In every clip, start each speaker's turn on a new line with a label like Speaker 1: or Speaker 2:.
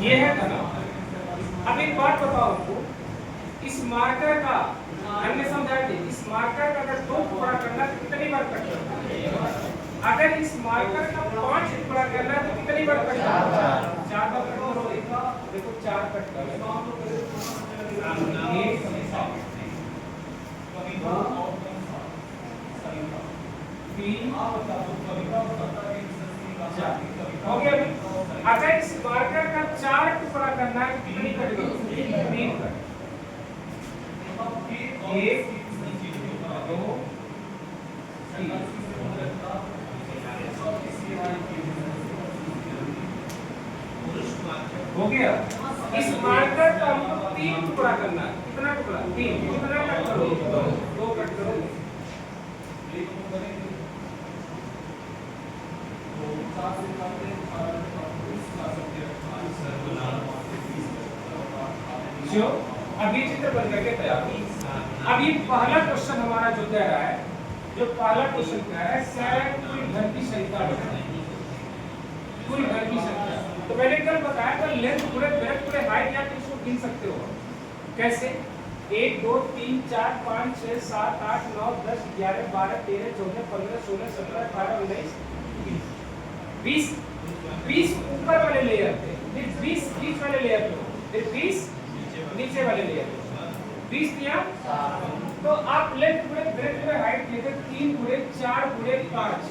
Speaker 1: ये है तनाव। अब एक बात बताओ आपको, इस मार्कर का हमने समझा कि इस मार्कर का अगर 2 टुकड़ा करना तो कितनी बार कट करना, अगर इस मार्कर का 5 टुकड़ा करना तो कितनी बार कट करना, 4 बार कट करो। देखो 4 कट करो, 1 3 हो गया। अगर इस मार्कर का 4 टुकड़ा करना है कितनी कटेगी, 3 कट, 1 2 3 हो गया। इस मार्कर का हमको 3 टुकड़ा करना है, कितना टुकड़ा, 3, कितना कट करो, 2 कट करो। जो अभी चित्र बन करके तैयार हो। अब ये पहला क्वेश्चन हमारा जो कह रहा है, जो पहला क्वेश्चन कह रहा है सैन कुल घर की संख्या बताएं, कुल घर की संख्या। तो मैंने कल बताया था लेंथ पूरे ब्रेथ पूरे हाइट या इसको गिन सकते हो कैसे, 1 2 3 4 5 6 7 8 9 10 11 12 13 14 15 16 17 18 19 20 20 ऊपर वाले लेयर पे, फिर 20 बीच वाले लेयर पे, फिर 20 नीचे वाले लेयर पे, 20 दिया। तो आप लेंथ पूरे ब्रेथ पूरे हाइट लेते 3 गुणे 4 गुणे 5,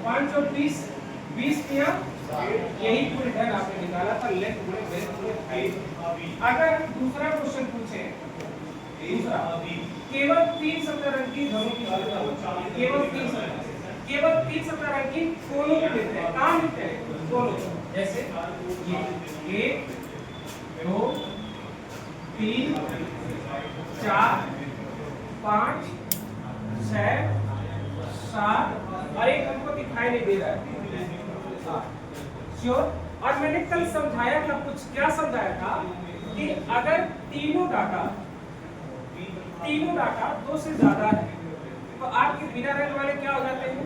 Speaker 1: 5 और 20 20 दिया। यही पूरी ढंग आपने निकाला था लेंथ पूरे ब्रेथ पूरे हाइट। अगर हम दूसरा क्वेश्चन पूछे, दूसरा केवल 3 सप्तरंगी घरों की संख्या बताओ, केवल 3 सप्तरंगी कोनों को लेते हैं, कहां लेते हैं, कोनों, जैसे ये 1 2 3 4 5 6 7 और एक हमको दिखाई नहीं दे रहा है, श्योर। और मैंने कल समझाया था, कुछ क्या समझाया था कि अगर तीनों डाटा 2 से ज्यादा है तो आपके बिना रंग वाले क्या हो जाते हैं,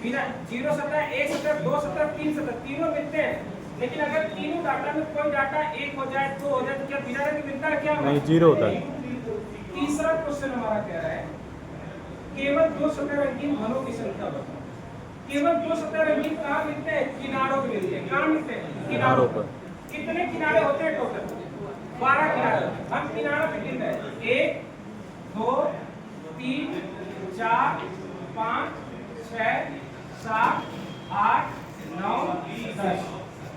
Speaker 1: बिना 0 सतह 1 सतह 2 सतह 3 सतह तीनों मिलते हैं। लेकिन अगर तीनों डाटा में कोई डाटा 1 हो जाए 2 हो जाए तो क्या बिना रंग मिलता है, क्या
Speaker 2: नहीं, 0 होता है।
Speaker 1: तीसरा क्वेश्चन हमारा कह रहा है केवल 2 सतह रंगीन घनों की संख्या बताओ। केवल 2 सतह रंगीन कहां मिलते हैं, किनारों पे मिलते हैं, कहां मिलते हैं, किनारों पर। कितने किनारे होते हैं टोटल, 12 किनारे। हम किनारों पे गिन रहे हैं 1 2 3 4 5 6 7 8 9 10,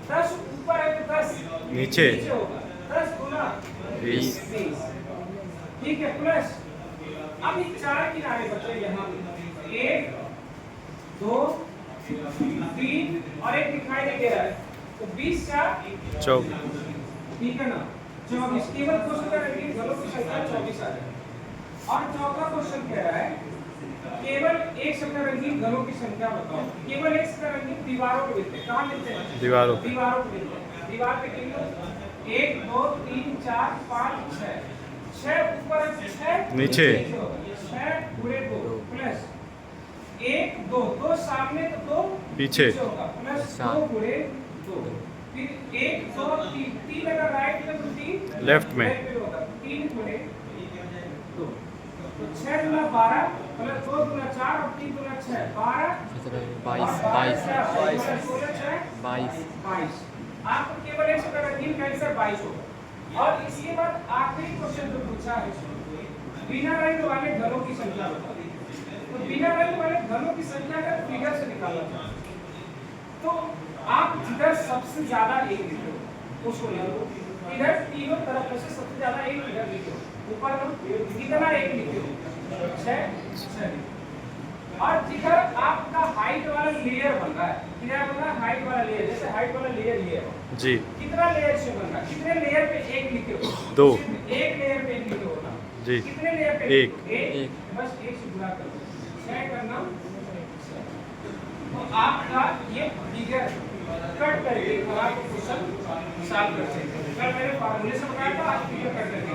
Speaker 1: 10 ऊपर है तो 10
Speaker 2: नीचे
Speaker 1: होगा, 10 गुना
Speaker 2: 20।
Speaker 1: ठीक है, प्लस अब ये 4 किनारे बचे यहाँ, 1 2 3 और एक दिखाई नहीं दे रहा है, तो 20 4
Speaker 2: 24।
Speaker 1: ठीक है ना, 24। केवल 2 सतह रंगीन घरों की संख्या 24 आ जाए। और चौथा क्वेश्चन कह रहा है केवल 1 सतह रंगीन घरों की संख्या बताओ। केवल 1 सतह रंगीन दीवारों पे मिलते हैं, कहां मिलते हैं,
Speaker 2: दीवारों
Speaker 1: पे मिलते हैं। दीवार पे गिन लो, 1 2 3 4 5 6 ऊपर 6
Speaker 2: नीचे
Speaker 1: 6 गुणे 2 प्लस 1 2 2 सामने तो 2
Speaker 2: पीछे
Speaker 1: होगा, प्लस 2 गुणे 2, फिर 1 2 3 3 अगर राइट में तो 3
Speaker 2: लेफ्ट में
Speaker 1: होगा, 3 गुणे 2 तो 6 गुना 12 प्लस 2 गुना 4 और 3 गुना 6 12 22। आपको केवल एक सतह रंगीन का आंसर 22 होगा। और इसके बाद आखिरी क्वेश्चन जो पूछा है बिना रंग वाले घरों की संख्या बताओ। तो बिना रंग वाले घरों की संख्या का फिगर से निकाला जाए तो आप जिधर सबसे ज्यादा एक लिखो उसको लिखो, इधर तीनों तरफ से सबसे ज्यादा एक इधर लिखो, ऊपर कितना एक लिखो 6। और जिधर आपका हाइट वाला लेयर बन रहा है, क्या बन रहा है, हाइट वाला लेयर, जैसे हाइट वाला लेयर ये है
Speaker 2: जी,
Speaker 1: कितना लेयर से बन रहा है, कितने लेयर पे एक लिखे हो,
Speaker 2: 2
Speaker 1: एक लेयर पे एक लिखे हो ना
Speaker 2: जी,
Speaker 1: कितने लेयर पे,
Speaker 2: एक
Speaker 1: बस एक से गुणा कर दो, 6 करना। तो आपका ये फिगर कट करके आप क्वेश्चन सॉल्व कर सकते हैं। कल मैंने फार्मूले से बताया था, आज फिगर कट करके